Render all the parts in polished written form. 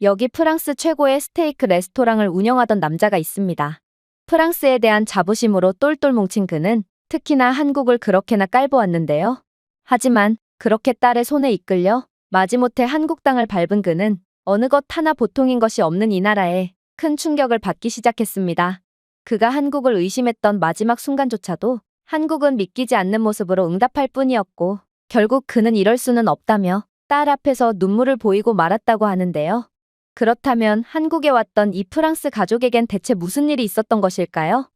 여기 프랑스 최고의 스테이크 레스토랑을 운영하던 남자가 있습니다. 프랑스에 대한 자부심으로 똘똘 뭉친 그는 특히나 한국을 그렇게나 깔보았는데요. 하지만 그렇게 딸의 손에 이끌려 마지못해 한국 땅을 밟은 그는 어느 것 하나 보통인 것이 없는 이 나라에 큰 충격을 받기 시작했습니다. 그가 한국을 의심했던 마지막 순간조차도 한국은 믿기지 않는 모습으로 응답할 뿐이었고 결국 그는 이럴 수는 없다며 딸 앞에서 눈물을 보이고 말았다고 하는데요. 그렇다면 한국에 왔던 이 프랑스 가족에겐 대체 무슨 일이 있었던 것일까요?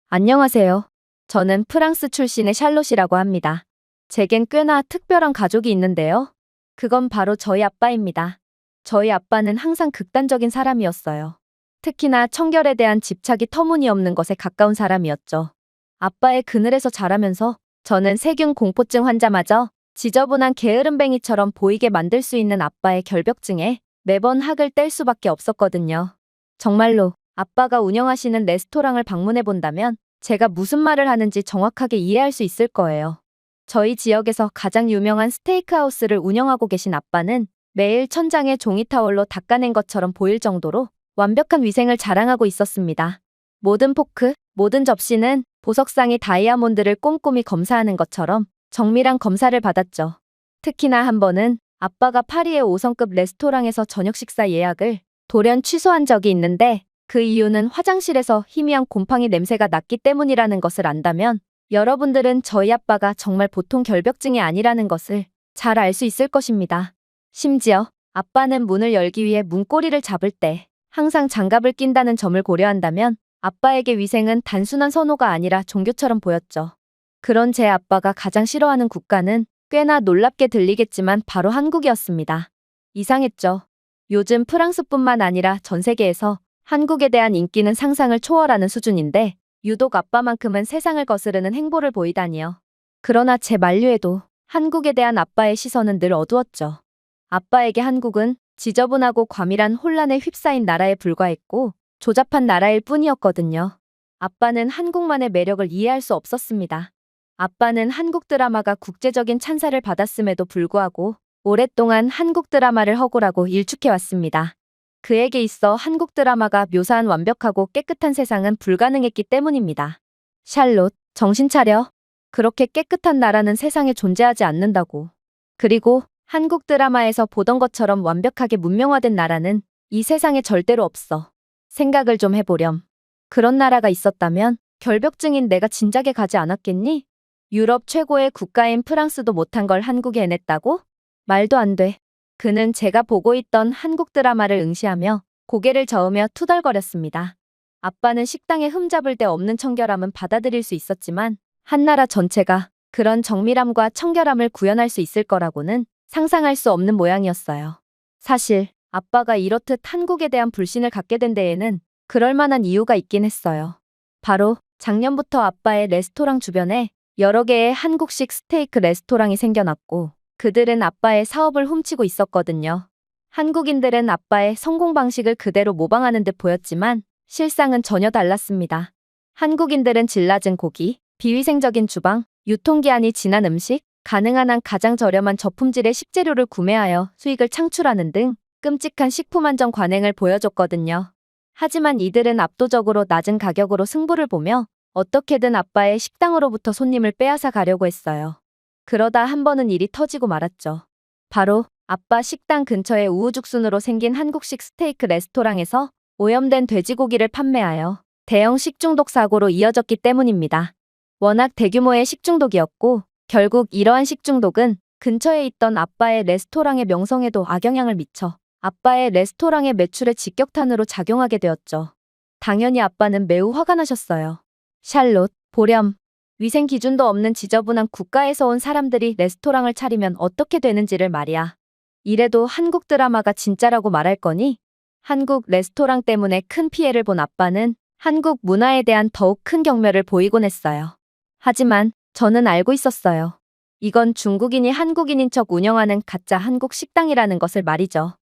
안녕하세요. 저는 프랑스 출신의 샬롯이라고 합니다. 제겐 꽤나 특별한 가족이 있는데요. 그건 바로 저희 아빠입니다. 저희 아빠는 항상 극단적인 사람이었어요. 특히나 청결에 대한 집착이 터무니없는 것에 가까운 사람이었죠. 아빠의 그늘에서 자라면서 저는 세균 공포증 환자마저 지저분한 게으름뱅이처럼 보이게 만들 수 있는 아빠의 결벽증에 매번 학을 뗄 수밖에 없었거든요. 정말로 아빠가 운영하시는 레스토랑을 방문해 본다면 제가 무슨 말을 하는지 정확하게 이해할 수 있을 거예요. 저희 지역에서 가장 유명한 스테이크하우스를 운영하고 계신 아빠는 매일 천장에 종이 타월로 닦아낸 것처럼 보일 정도로 완벽한 위생을 자랑하고 있었습니다. 모든 포크, 모든 접시는 보석상이 다이아몬드를 꼼꼼히 검사하는 것처럼 정밀한 검사를 받았죠. 특히나 한 번은 아빠가 파리의 5성급 레스토랑에서 저녁 식사 예약을 돌연 취소한 적이 있는데 그 이유는 화장실에서 희미한 곰팡이 냄새가 났기 때문이라는 것을 안다면 여러분들은 저희 아빠가 정말 보통 결벽증이 아니라는 것을 잘 알 수 있을 것입니다. 심지어 아빠는 문을 열기 위해 문고리를 잡을 때 항상 장갑을 낀다는 점을 고려한다면 아빠에게 위생은 단순한 선호가 아니라 종교처럼 보였죠. 그런 제 아빠가 가장 싫어하는 국가는 꽤나 놀랍게 들리겠지만 바로 한국이었습니다. 이상했죠. 요즘 프랑스뿐만 아니라 전 세계에서 한국에 대한 인기는 상상을 초월하는 수준인데 유독 아빠만큼은 세상을 거스르는 행보를 보이다니요. 그러나 제 만류에도 한국에 대한 아빠의 시선은 늘 어두웠죠. 아빠에게 한국은 지저분하고 과밀한 혼란에 휩싸인 나라에 불과했고 조잡한 나라일 뿐이었거든요. 아빠는 한국만의 매력을 이해할 수 없었습니다. 아빠는 한국 드라마가 국제적인 찬사를 받았음에도 불구하고 오랫동안 한국 드라마를 허구라고 일축해왔습니다. 그에게 있어 한국 드라마가 묘사한 완벽하고 깨끗한 세상은 불가능했기 때문입니다. 샬롯, 정신 차려. 그렇게 깨끗한 나라는 세상에 존재하지 않는다고. 그리고 한국 드라마에서 보던 것처럼 완벽하게 문명화된 나라는 이 세상에 절대로 없어. 생각을 좀 해보렴. 그런 나라가 있었다면 결벽증인 내가 진작에 가지 않았겠니? 유럽 최고의 국가인 프랑스도 못한 걸 한국에 해냈다고? 말도 안 돼. 그는 제가 보고 있던 한국 드라마를 응시하며 고개를 저으며 투덜거렸습니다. 아빠는 식당에 흠잡을 데 없는 청결함은 받아들일 수 있었지만 한 나라 전체가 그런 정밀함과 청결함을 구현할 수 있을 거라고는 상상할 수 없는 모양이었어요. 사실 아빠가 이렇듯 한국에 대한 불신을 갖게 된 데에는 그럴 만한 이유가 있긴 했어요. 바로 작년부터 아빠의 레스토랑 주변에 여러 개의 한국식 스테이크 레스토랑이 생겨났고 그들은 아빠의 사업을 훔치고 있었거든요. 한국인들은 아빠의 성공 방식을 그대로 모방하는 듯 보였지만 실상은 전혀 달랐습니다. 한국인들은 질 낮은 고기, 비위생적인 주방, 유통기한이 지난 음식, 가능한 한 가장 저렴한 저품질의 식재료를 구매하여 수익을 창출하는 등 끔찍한 식품 안전 관행을 보여줬거든요. 하지만 이들은 압도적으로 낮은 가격으로 승부를 보며 어떻게든 아빠의 식당으로부터 손님을 빼앗아 가려고 했어요. 그러다 한 번은 일이 터지고 말았죠. 바로 아빠 식당 근처의 우후죽순으로 생긴 한국식 스테이크 레스토랑에서 오염된 돼지고기를 판매하여 대형 식중독 사고로 이어졌기 때문입니다. 워낙 대규모의 식중독이었고 결국 이러한 식중독은 근처에 있던 아빠의 레스토랑의 명성에도 악영향을 미쳐 아빠의 레스토랑의 매출에 직격탄으로 작용하게 되었죠. 당연히 아빠는 매우 화가 나셨어요. 샬롯, 보렴. 위생 기준도 없는 지저분한 국가에서 온 사람들이 레스토랑을 차리면 어떻게 되는지를 말이야. 이래도 한국 드라마가 진짜라고 말할 거니? 한국 레스토랑 때문에 큰 피해를 본 아빠는 한국 문화에 대한 더욱 큰 경멸을 보이곤 했어요. 하지만 저는 알고 있었어요. 이건 중국인이 한국인인 척 운영하는 가짜 한국 식당이라는 것을 말이죠.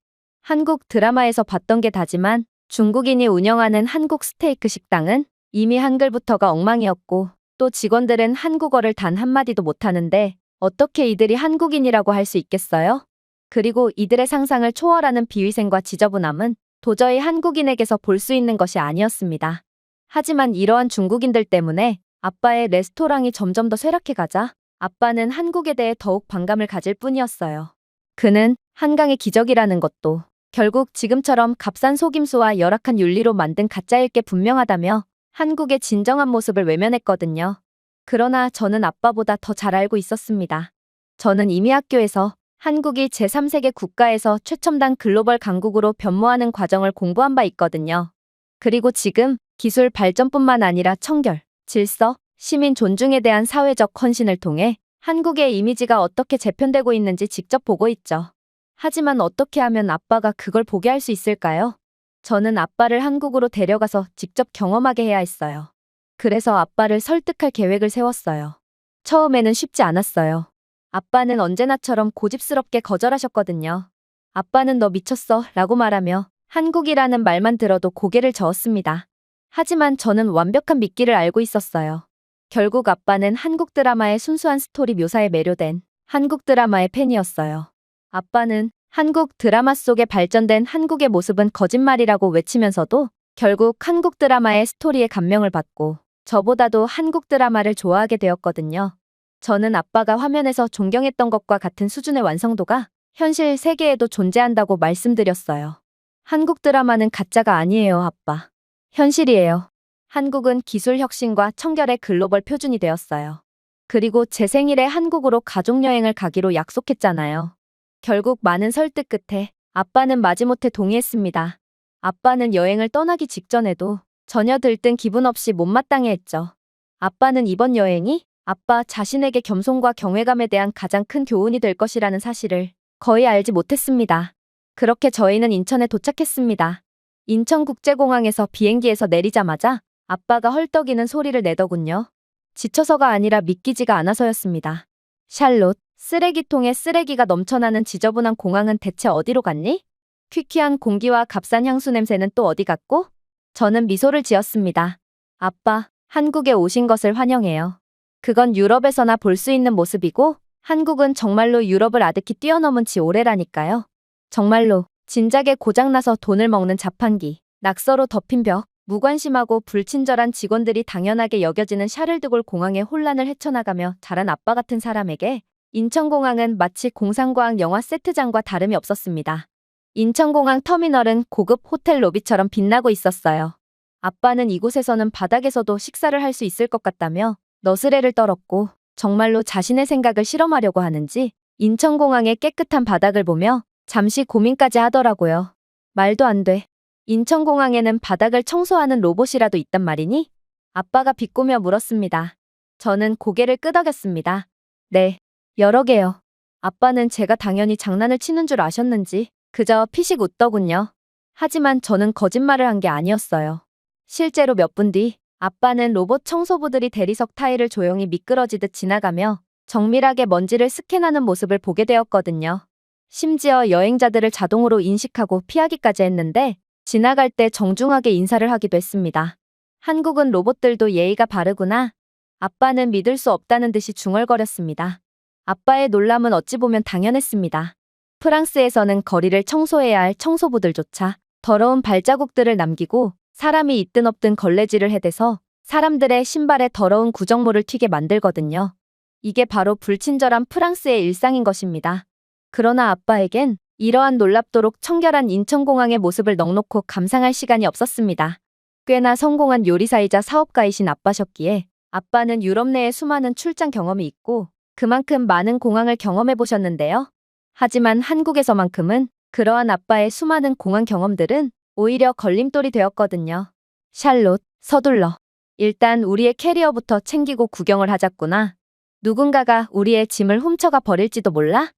한국 드라마에서 봤던 게 다지만 중국인이 운영하는 한국 스테이크 식당은 이미 한글부터가 엉망이었고 또 직원들은 한국어를 단 한마디도 못하는데 어떻게 이들이 한국인이라고 할 수 있겠어요? 그리고 이들의 상상을 초월하는 비위생과 지저분함은 도저히 한국인에게서 볼 수 있는 것이 아니었습니다. 하지만 이러한 중국인들 때문에 아빠의 레스토랑이 점점 더 쇠락해가자 아빠는 한국에 대해 더욱 반감을 가질 뿐이었어요. 그는 한강의 기적이라는 것도 결국 지금처럼 값싼 속임수와 열악한 윤리로 만든 가짜일 게 분명하다며 한국의 진정한 모습을 외면했거든요. 그러나 저는 아빠보다 더 잘 알고 있었습니다. 저는 이미 학교에서 한국이 제3세계 국가에서 최첨단 글로벌 강국으로 변모하는 과정을 공부한 바 있거든요. 그리고 지금 기술 발전뿐만 아니라 청결, 질서, 시민 존중에 대한 사회적 헌신을 통해 한국의 이미지가 어떻게 재편되고 있는지 직접 보고 있죠. 하지만 어떻게 하면 아빠가 그걸 보게 할 수 있을까요? 저는 아빠를 한국으로 데려가서 직접 경험하게 해야 했어요. 그래서 아빠를 설득할 계획을 세웠어요. 처음에는 쉽지 않았어요. 아빠는 언제나처럼 고집스럽게 거절하셨거든요. 아빠는 너 미쳤어 라고 말하며 한국이라는 말만 들어도 고개를 저었습니다. 하지만 저는 완벽한 미끼를 알고 있었어요. 결국 아빠는 한국 드라마의 순수한 스토리 묘사에 매료된 한국 드라마의 팬이었어요. 아빠는 한국 드라마 속에 발전된 한국의 모습은 거짓말이라고 외치면서도 결국 한국 드라마의 스토리에 감명을 받고 저보다도 한국 드라마를 좋아하게 되었거든요. 저는 아빠가 화면에서 존경했던 것과 같은 수준의 완성도가 현실 세계에도 존재한다고 말씀드렸어요. 한국 드라마는 가짜가 아니에요, 아빠. 현실이에요. 한국은 기술 혁신과 청결의 글로벌 표준이 되었어요. 그리고 제 생일에 한국으로 가족여행을 가기로 약속했잖아요. 결국 많은 설득 끝에 아빠는 마지못해 동의했습니다. 아빠는 여행을 떠나기 직전에도 전혀 들뜬 기분 없이 못마땅해 했죠. 아빠는 이번 여행이 아빠 자신에게 겸손과 경외감에 대한 가장 큰 교훈이 될 것이라는 사실을 거의 알지 못했습니다. 그렇게 저희는 인천에 도착했습니다. 인천국제공항에서 비행기에서 내리자마자 아빠가 헐떡이는 소리를 내더군요. 지쳐서가 아니라 믿기지가 않아서였습니다. 샬롯, 쓰레기통에 쓰레기가 넘쳐나는 지저분한 공항은 대체 어디로 갔니? 퀴퀴한 공기와 값싼 향수 냄새는 또 어디 갔고? 저는 미소를 지었습니다. 아빠, 한국에 오신 것을 환영해요. 그건 유럽에서나 볼 수 있는 모습이고 한국은 정말로 유럽을 아득히 뛰어넘은 지 오래라니까요. 정말로 진작에 고장나서 돈을 먹는 자판기, 낙서로 덮인 벽, 무관심하고 불친절한 직원들이 당연하게 여겨지는 샤를드골 공항의 혼란을 헤쳐나가며 자란 아빠 같은 사람에게 인천공항은 마치 공상과학 영화 세트장과 다름이 없었습니다. 인천공항 터미널은 고급 호텔 로비처럼 빛나고 있었어요. 아빠는 이곳에서는 바닥에서도 식사를 할 수 있을 것 같다며 너스레를 떨었고 정말로 자신의 생각을 실험하려고 하는지 인천공항의 깨끗한 바닥을 보며 잠시 고민까지 하더라고요. 말도 안 돼. 인천공항에는 바닥을 청소하는 로봇이라도 있단 말이니? 아빠가 비꼬며 물었습니다. 저는 고개를 끄덕였습니다. 네, 여러 개요. 아빠는 제가 당연히 장난을 치는 줄 아셨는지 그저 피식 웃더군요. 하지만 저는 거짓말을 한 게 아니었어요. 실제로 몇 분 뒤 아빠는 로봇 청소부들이 대리석 타일을 조용히 미끄러지듯 지나가며 정밀하게 먼지를 스캔하는 모습을 보게 되었거든요. 심지어 여행자들을 자동으로 인식하고 피하기까지 했는데 지나갈 때 정중하게 인사를 하기도 했습니다. 한국은 로봇들도 예의가 바르구나. 아빠는 믿을 수 없다는 듯이 중얼거렸습니다. 아빠의 놀람은 어찌 보면 당연했습니다. 프랑스에서는 거리를 청소해야 할 청소부들조차 더러운 발자국들을 남기고 사람이 있든 없든 걸레질을 해대서 사람들의 신발에 더러운 구정물을 튀게 만들거든요. 이게 바로 불친절한 프랑스의 일상인 것입니다. 그러나 아빠에겐 이러한 놀랍도록 청결한 인천공항의 모습을 넉넉히 감상할 시간이 없었습니다. 꽤나 성공한 요리사이자 사업가이신 아빠셨기에 아빠는 유럽 내에 수많은 출장 경험이 있고 그만큼 많은 공항을 경험해 보셨는데요. 하지만 한국에서만큼은 그러한 아빠의 수많은 공항 경험들은 오히려 걸림돌이 되었거든요. 샬롯, 서둘러. 일단 우리의 캐리어부터 챙기고 구경을 하자꾸나. 누군가가 우리의 짐을 훔쳐가 버릴지도 몰라?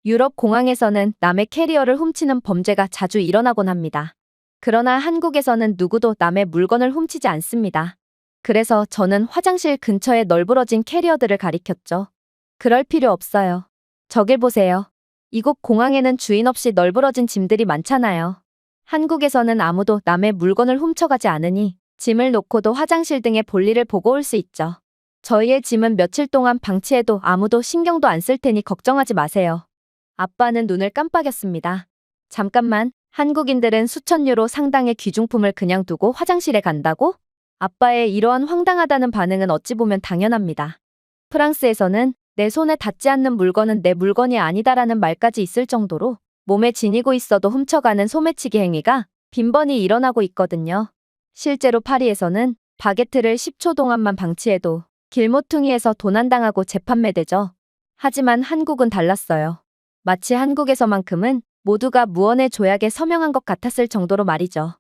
유럽 공항에서는 남의 캐리어를 훔치는 범죄가 자주 일어나곤 합니다. 그러나 한국에서는 누구도 남의 물건을 훔치지 않습니다. 그래서 저는 화장실 근처에 널브러진 캐리어들을 가리켰죠. 그럴 필요 없어요. 저길 보세요. 이곳 공항에는 주인 없이 널브러진 짐들이 많잖아요. 한국에서는 아무도 남의 물건을 훔쳐가지 않으니 짐을 놓고도 화장실 등의 볼일을 보고 올 수 있죠. 저희의 짐은 며칠 동안 방치해도 아무도 신경도 안 쓸 테니 걱정하지 마세요. 아빠는 눈을 깜빡였습니다. 잠깐만, 한국인들은 수천 유로 상당의 귀중품을 그냥 두고 화장실에 간다고? 아빠의 이러한 황당하다는 반응은 어찌 보면 당연합니다. 프랑스에서는 내 손에 닿지 않는 물건은 내 물건이 아니다라는 말까지 있을 정도로 몸에 지니고 있어도 훔쳐가는 소매치기 행위가 빈번히 일어나고 있거든요. 실제로 파리에서는 바게트를 10초 동안만 방치해도 길모퉁이에서 도난당하고 재판매되죠. 하지만 한국은 달랐어요. 마치 한국에서만큼은 모두가 무언의 조약에 서명한 것 같았을 정도로 말이죠.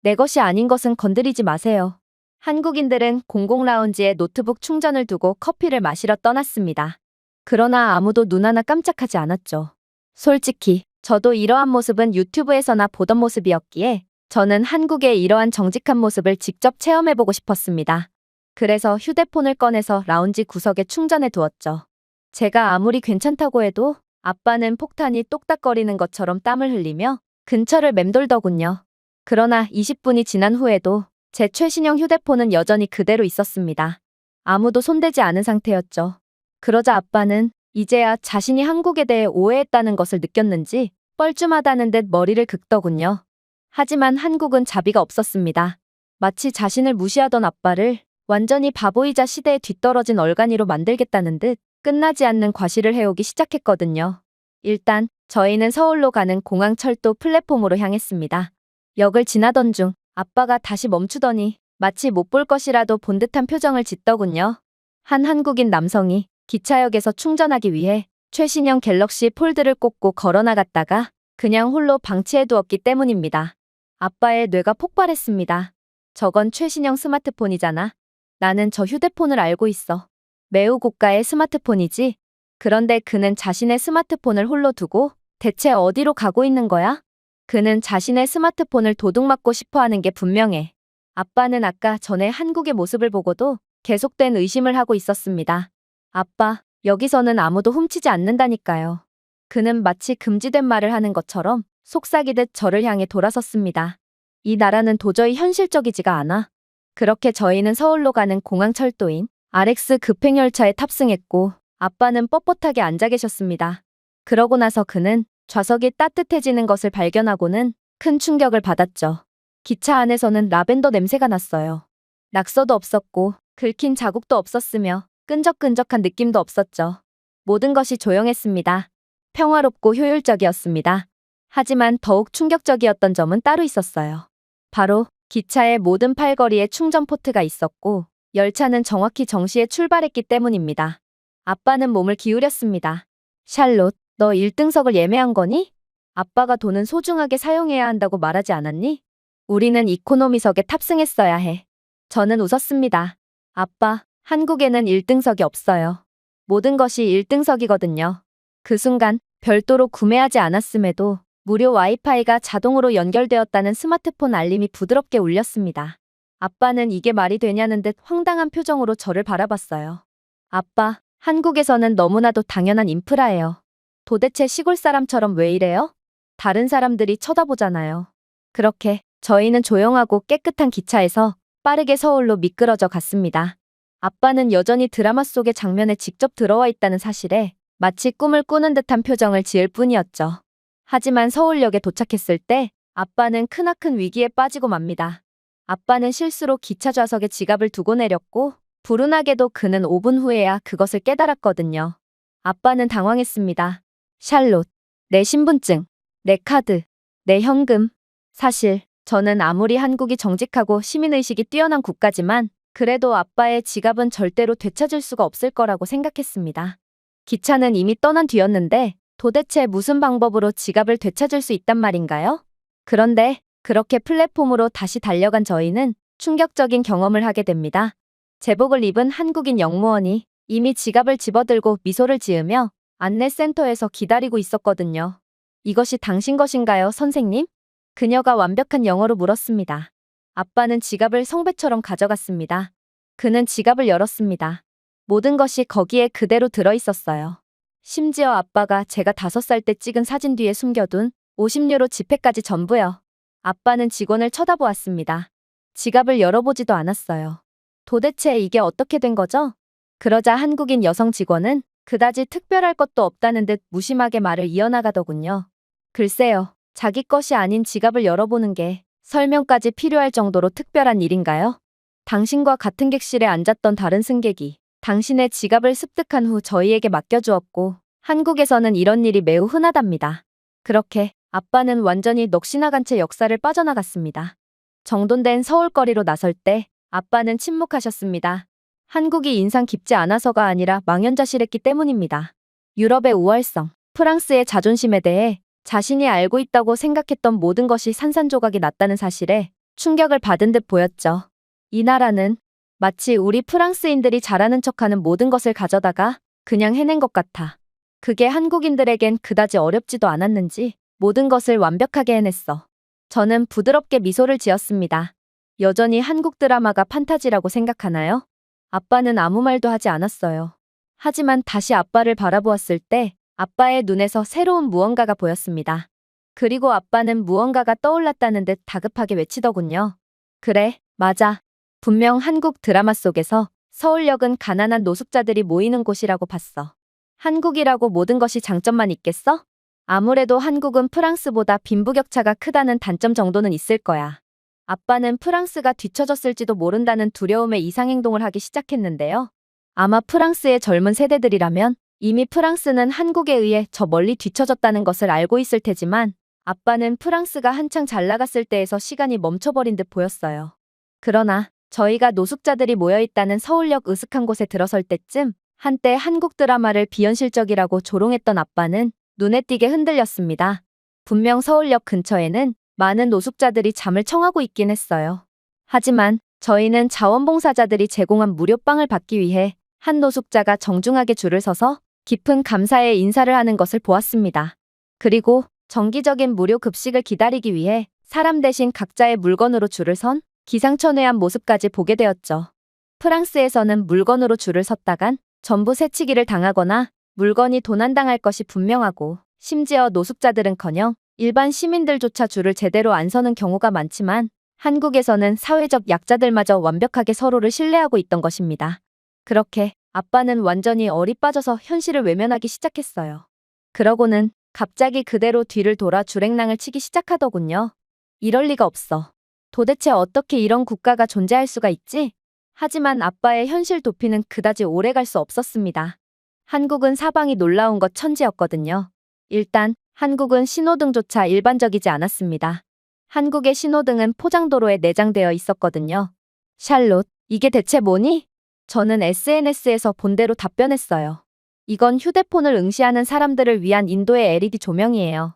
내 것이 아닌 것은 건드리지 마세요. 한국인들은 공공라운지에 노트북 충전을 두고 커피를 마시러 떠났습니다. 그러나 아무도 눈 하나 깜짝하지 않았죠. 솔직히 저도 이러한 모습은 유튜브에서나 보던 모습이었기에 저는 한국의 이러한 정직한 모습을 직접 체험해보고 싶었습니다. 그래서 휴대폰을 꺼내서 라운지 구석에 충전해 두었죠. 제가 아무리 괜찮다고 해도 아빠는 폭탄이 똑딱거리는 것처럼 땀을 흘리며 근처를 맴돌더군요. 그러나 20분이 지난 후에도 제 최신형 휴대폰은 여전히 그대로 있었습니다. 아무도 손대지 않은 상태였죠. 그러자 아빠는 이제야 자신이 한국에 대해 오해했다는 것을 느꼈는지 뻘쭘하다는 듯 머리를 긁더군요. 하지만 한국은 자비가 없었습니다. 마치 자신을 무시하던 아빠를 완전히 바보이자 시대에 뒤떨어진 얼간이로 만들겠다는 듯 끝나지 않는 과시를 해오기 시작했거든요. 일단 저희는 서울로 가는 공항철도 플랫폼으로 향했습니다. 역을 지나던 중 아빠가 다시 멈추더니 마치 못 볼 것이라도 본 듯한 표정을 짓더군요. 한 한국인 남성이 기차역에서 충전하기 위해 최신형 갤럭시 폴드를 꽂고 걸어나갔다가 그냥 홀로 방치해두었기 때문입니다. 아빠의 뇌가 폭발했습니다. 저건 최신형 스마트폰이잖아. 나는 저 휴대폰을 알고 있어. 매우 고가의 스마트폰이지. 그런데 그는 자신의 스마트폰을 홀로 두고 대체 어디로 가고 있는 거야? 그는 자신의 스마트폰을 도둑맞고 싶어 하는 게 분명해. 아빠는 아까 전에 한국의 모습을 보고도 계속된 의심을 하고 있었습니다. 아빠, 여기서는 아무도 훔치지 않는다니까요. 그는 마치 금지된 말을 하는 것처럼 속삭이듯 저를 향해 돌아섰습니다. 이 나라는 도저히 현실적이지가 않아. 그렇게 저희는 서울로 가는 공항철도인 RX 급행열차에 탑승했고 아빠는 뻣뻣하게 앉아 계셨습니다. 그러고 나서 그는 좌석이 따뜻해지는 것을 발견하고는 큰 충격을 받았죠. 기차 안에서는 라벤더 냄새가 났어요. 낙서도 없었고 긁힌 자국도 없었으며 끈적끈적한 느낌도 없었죠. 모든 것이 조용했습니다. 평화롭고 효율적이었습니다. 하지만 더욱 충격적이었던 점은 따로 있었어요. 바로 기차의 모든 팔거리에 충전 포트가 있었고 열차는 정확히 정시에 출발했기 때문입니다. 아빠는 몸을 기울였습니다. 샬롯, 너 1등석을 예매한 거니? 아빠가 돈은 소중하게 사용해야 한다고 말하지 않았니? 우리는 이코노미석에 탑승했어야 해. 저는 웃었습니다. 아빠, 한국에는 1등석이 없어요. 모든 것이 1등석이거든요. 그 순간 별도로 구매하지 않았음에도 무료 와이파이가 자동으로 연결되었다는 스마트폰 알림이 부드럽게 울렸습니다. 아빠는 이게 말이 되냐는 듯 황당한 표정으로 저를 바라봤어요. 아빠, 한국에서는 너무나도 당연한 인프라예요. 도대체 시골 사람처럼 왜 이래요? 다른 사람들이 쳐다보잖아요. 그렇게 저희는 조용하고 깨끗한 기차에서 빠르게 서울로 미끄러져 갔습니다. 아빠는 여전히 드라마 속의 장면에 직접 들어와 있다는 사실에 마치 꿈을 꾸는 듯한 표정을 지을 뿐이었죠. 하지만 서울역에 도착했을 때 아빠는 크나큰 위기에 빠지고 맙니다. 아빠는 실수로 기차 좌석에 지갑을 두고 내렸고 불운하게도 그는 5분 후에야 그것을 깨달았거든요. 아빠는 당황했습니다. 샬롯, 내 신분증, 내 카드, 내 현금. 사실 저는 아무리 한국이 정직하고 시민의식이 뛰어난 국가지만 그래도 아빠의 지갑은 절대로 되찾을 수가 없을 거라고 생각했습니다. 기차는 이미 떠난 뒤였는데 도대체 무슨 방법으로 지갑을 되찾을 수 있단 말인가요? 그런데 그렇게 플랫폼으로 다시 달려간 저희는 충격적인 경험을 하게 됩니다. 제복을 입은 한국인 영무원이 이미 지갑을 집어들고 미소를 지으며 안내센터에서 기다리고 있었거든요. 이것이 당신 것인가요, 선생님? 그녀가 완벽한 영어로 물었습니다. 아빠는 지갑을 성배처럼 가져갔습니다. 그는 지갑을 열었습니다. 모든 것이 거기에 그대로 들어있었어요. 심지어 아빠가 제가 5살 때 찍은 사진 뒤에 숨겨둔 50유로 지폐까지 전부요. 아빠는 직원을 쳐다보았습니다. 지갑을 열어보지도 않았어요. 도대체 이게 어떻게 된 거죠? 그러자 한국인 여성 직원은 그다지 특별할 것도 없다는 듯 무심하게 말을 이어나가더군요. 글쎄요, 자기 것이 아닌 지갑을 열어보는 게 설명까지 필요할 정도로 특별한 일인가요? 당신과 같은 객실에 앉았던 다른 승객이 당신의 지갑을 습득한 후 저희에게 맡겨주었고, 한국에서는 이런 일이 매우 흔하답니다. 그렇게 아빠는 완전히 넋이나간 채 역사를 빠져나갔습니다. 정돈된 서울거리로 나설 때 아빠는 침묵하셨습니다. 한국이 인상 깊지 않아서가 아니라 망연자실했기 때문입니다. 유럽의 우월성, 프랑스의 자존심에 대해 자신이 알고 있다고 생각했던 모든 것이 산산조각이 났다는 사실에 충격을 받은 듯 보였죠. 이 나라는 마치 우리 프랑스인들이 잘하는 척하는 모든 것을 가져다가 그냥 해낸 것 같아. 그게 한국인들에겐 그다지 어렵지도 않았는지 모든 것을 완벽하게 해냈어. 저는 부드럽게 미소를 지었습니다. 여전히 한국 드라마가 판타지라고 생각하나요? 아빠는 아무 말도 하지 않았어요. 하지만 다시 아빠를 바라보았을 때 아빠의 눈에서 새로운 무언가가 보였습니다. 그리고 아빠는 무언가가 떠올랐다는 듯 다급하게 외치더군요. 그래, 맞아. 분명 한국 드라마 속에서 서울역은 가난한 노숙자들이 모이는 곳이라고 봤어. 한국이라고 모든 것이 장점만 있겠어? 아무래도 한국은 프랑스보다 빈부격차가 크다는 단점 정도는 있을 거야. 아빠는 프랑스가 뒤처졌을지도 모른다는 두려움에 이상행동을 하기 시작했는데요. 아마 프랑스의 젊은 세대들이라면 이미 프랑스는 한국에 의해 저 멀리 뒤처졌다는 것을 알고 있을 테지만 아빠는 프랑스가 한창 잘 나갔을 때에서 시간이 멈춰버린 듯 보였어요. 그러나 저희가 노숙자들이 모여있다는 서울역 으슥한 곳에 들어설 때쯤 한때 한국 드라마를 비현실적이라고 조롱했던 아빠는 눈에 띄게 흔들렸습니다. 분명 서울역 근처에는 많은 노숙자들이 잠을 청하고 있긴 했어요. 하지만 저희는 자원봉사자들이 제공한 무료빵을 받기 위해 한 노숙자가 정중하게 줄을 서서 깊은 감사의 인사를 하는 것을 보았습니다. 그리고 정기적인 무료 급식을 기다리기 위해 사람 대신 각자의 물건으로 줄을 선 기상천외한 모습까지 보게 되었죠. 프랑스에서는 물건으로 줄을 섰다간 전부 새치기를 당하거나 물건이 도난당할 것이 분명하고 심지어 노숙자들은커녕 일반 시민들조차 줄을 제대로 안 서는 경우가 많지만 한국에서는 사회적 약자들마저 완벽하게 서로를 신뢰하고 있던 것입니다. 그렇게 아빠는 완전히 얼이 빠져서 현실을 외면하기 시작했어요. 그러고는 갑자기 그대로 뒤를 돌아 주랭랑을 치기 시작하더군요. 이럴 리가 없어. 도대체 어떻게 이런 국가가 존재할 수가 있지? 하지만 아빠의 현실 도피는 그다지 오래 갈 수 없었습니다. 한국은 사방이 놀라운 것 천지였거든요. 일단 한국은 신호등조차 일반적이지 않았습니다. 한국의 신호등은 포장도로에 내장되어 있었거든요. 샬롯, 이게 대체 뭐니? 저는 SNS에서 본 대로 답변했어요. 이건 휴대폰을 응시하는 사람들을 위한 인도의 LED 조명이에요.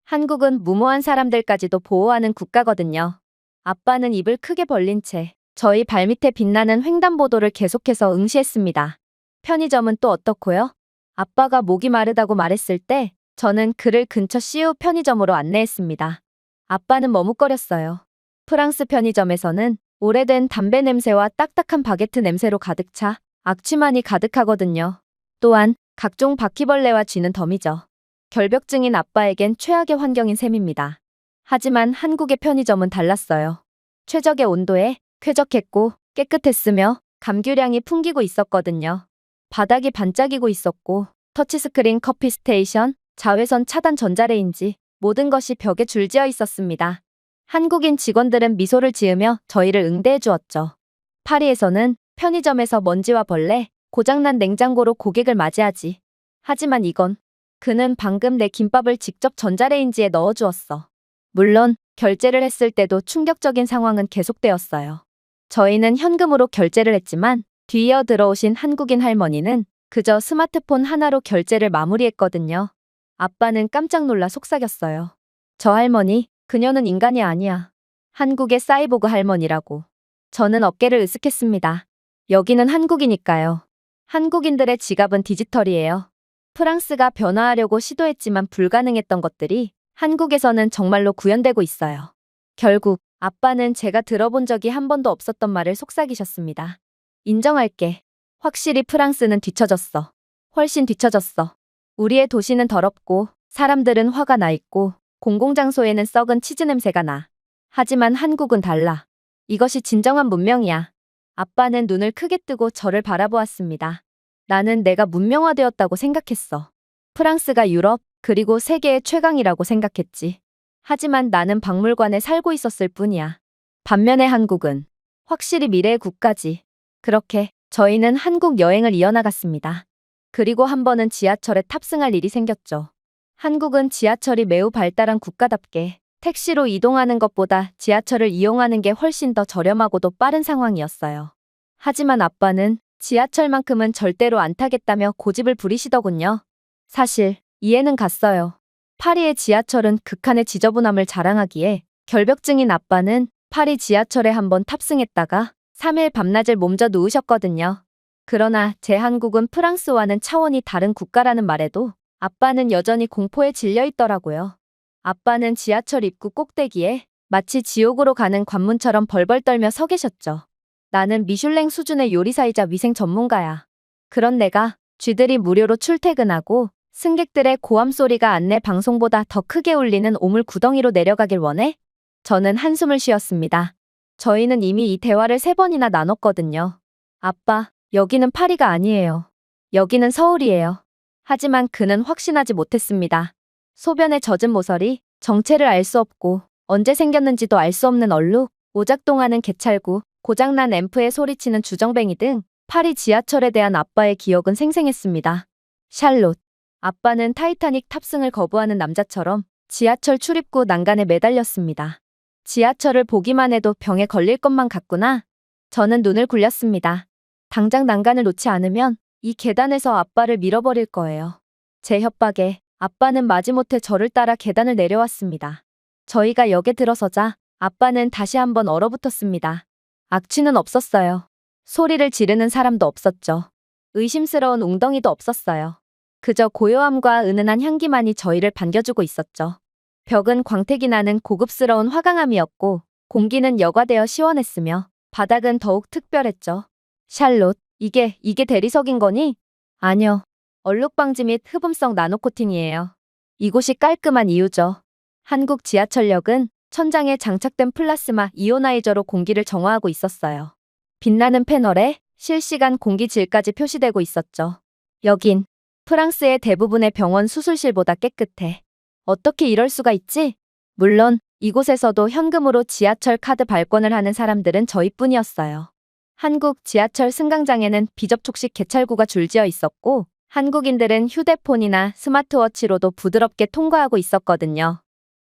한국은 무모한 사람들까지도 보호하는 국가거든요. 아빠는 입을 크게 벌린 채 저희 발밑에 빛나는 횡단보도를 계속해서 응시했습니다. 편의점은 또 어떻고요? 아빠가 목이 마르다고 말했을 때 저는 그를 근처 CU 편의점으로 안내했습니다. 아빠는 머뭇거렸어요. 프랑스 편의점에서는 오래된 담배 냄새와 딱딱한 바게트 냄새로 가득 차 악취만이 가득하거든요. 또한 각종 바퀴벌레와 쥐는 덤이죠. 결벽증인 아빠에겐 최악의 환경인 셈입니다. 하지만 한국의 편의점은 달랐어요. 최적의 온도에 쾌적했고 깨끗했으며 감귤향이 풍기고 있었거든요. 바닥이 반짝이고 있었고 터치스크린 커피 스테이션, 자외선 차단 전자레인지 모든 것이 벽에 줄지어 있었습니다. 한국인 직원들은 미소를 지으며 저희를 응대해 주었죠. 파리에서는 편의점에서 먼지와 벌레, 고장난 냉장고로 고객을 맞이하지. 하지만 이건 그는 방금 내 김밥을 직접 전자레인지에 넣어 주었어. 물론 결제를 했을 때도 충격적인 상황은 계속되었어요. 저희는 현금으로 결제를 했지만 뒤이어 들어오신 한국인 할머니는 그저 스마트폰 하나로 결제를 마무리했거든요. 아빠는 깜짝 놀라 속삭였어요. 저 할머니, 그녀는 인간이 아니야. 한국의 사이보그 할머니라고. 저는 어깨를 으쓱했습니다. 여기는 한국이니까요. 한국인들의 지갑은 디지털이에요. 프랑스가 변화하려고 시도했지만 불가능했던 것들이 한국에서는 정말로 구현되고 있어요. 결국 아빠는 제가 들어본 적이 한 번도 없었던 말을 속삭이셨습니다. 인정할게. 확실히 프랑스는 뒤처졌어. 훨씬 뒤처졌어. 우리의 도시는 더럽고 사람들은 화가 나 있고 공공장소에는 썩은 치즈 냄새가 나. 하지만 한국은 달라. 이것이 진정한 문명이야. 아빠는 눈을 크게 뜨고 저를 바라보았습니다. 나는 내가 문명화되었다고 생각했어. 프랑스가 유럽, 그리고 세계의 최강이라고 생각했지. 하지만 나는 박물관에 살고 있었을 뿐이야. 반면에 한국은 확실히 미래의 국가지. 그렇게 저희는 한국 여행을 이어나갔습니다. 그리고 한 번은 지하철에 탑승할 일이 생겼죠. 한국은 지하철이 매우 발달한 국가답게 택시로 이동하는 것보다 지하철을 이용하는 게 훨씬 더 저렴하고도 빠른 상황이었어요. 하지만 아빠는 지하철만큼은 절대로 안 타겠다며 고집을 부리시더군요. 사실 이해는 갔어요. 파리의 지하철은 극한의 지저분함을 자랑하기에 결벽증인 아빠는 파리 지하철에 한번 탑승했다가 3일 밤낮을 몸져 누우셨거든요. 그러나 제 한국은 프랑스와는 차원이 다른 국가라는 말에도 아빠는 여전히 공포에 질려 있더라고요. 아빠는 지하철 입구 꼭대기에 마치 지옥으로 가는 관문처럼 벌벌 떨며 서 계셨죠. 나는 미슐랭 수준의 요리사이자 위생 전문가야. 그런 내가 쥐들이 무료로 출퇴근하고 승객들의 고함 소리가 안내 방송보다 더 크게 울리는 오물 구덩이로 내려가길 원해? 저는 한숨을 쉬었습니다. 저희는 이미 이 대화를 3번이나 나눴거든요. 아빠, 여기는 파리가 아니에요. 여기는 서울이에요. 하지만 그는 확신하지 못했습니다. 소변에 젖은 모서리, 정체를 알 수 없고 언제 생겼는지도 알 수 없는 얼룩, 오작동하는 개찰구, 고장난 앰프에 소리치는 주정뱅이 등 파리 지하철에 대한 아빠의 기억은 생생했습니다. 샬롯. 아빠는 타이타닉 탑승을 거부하는 남자처럼 지하철 출입구 난간에 매달렸습니다. 지하철을 보기만 해도 병에 걸릴 것만 같구나. 저는 눈을 굴렸습니다. 당장 난간을 놓지 않으면 이 계단에서 아빠를 밀어버릴 거예요. 제 협박에 아빠는 마지못해 저를 따라 계단을 내려왔습니다. 저희가 역에 들어서자 아빠는 다시 한번 얼어붙었습니다. 악취는 없었어요. 소리를 지르는 사람도 없었죠. 의심스러운 웅덩이도 없었어요. 그저 고요함과 은은한 향기만이 저희를 반겨주고 있었죠. 벽은 광택이 나는 고급스러운 화강암이었고 공기는 여과되어 시원했으며 바닥은 더욱 특별했죠. 샬롯, 이게 대리석인 거니? 아니요. 얼룩방지 및 흡음성 나노코팅이에요. 이곳이 깔끔한 이유죠. 한국 지하철역은 천장에 장착된 플라스마 이오나이저로 공기를 정화하고 있었어요. 빛나는 패널에 실시간 공기질까지 표시되고 있었죠. 여긴 프랑스의 대부분의 병원 수술실보다 깨끗해. 어떻게 이럴 수가 있지? 물론 이곳에서도 현금으로 지하철 카드 발권을 하는 사람들은 저희뿐이었어요. 한국 지하철 승강장에는 비접촉식 개찰구가 줄지어 있었고 한국인들은 휴대폰이나 스마트워치로도 부드럽게 통과하고 있었거든요.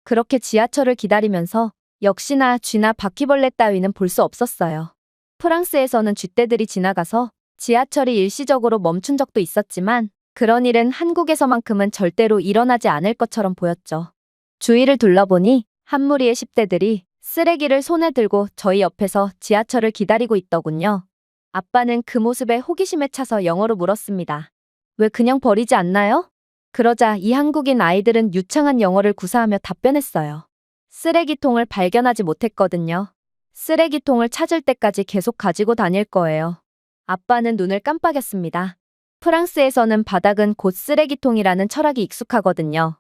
그렇게 지하철을 기다리면서 역시나 쥐나 바퀴벌레 따위는 볼 수 없었어요. 프랑스에서는 쥐떼들이 지나가서 지하철이 일시적으로 멈춘 적도 있었지만 그런 일은 한국에서만큼은 절대로 일어나지 않을 것처럼 보였죠. 주위를 둘러보니 한 무리의 10대들이 쓰레기를 손에 들고 저희 옆에서 지하철을 기다리고 있더군요. 아빠는 그 모습에 호기심에 차서 영어로 물었습니다. 왜 그냥 버리지 않나요? 그러자 이 한국인 아이들은 유창한 영어를 구사하며 답변했어요. 쓰레기통을 발견하지 못했거든요. 쓰레기통을 찾을 때까지 계속 가지고 다닐 거예요. 아빠는 눈을 깜빡였습니다. 프랑스에서는 바닥은 곧 쓰레기통이라는 철학이 익숙하거든요.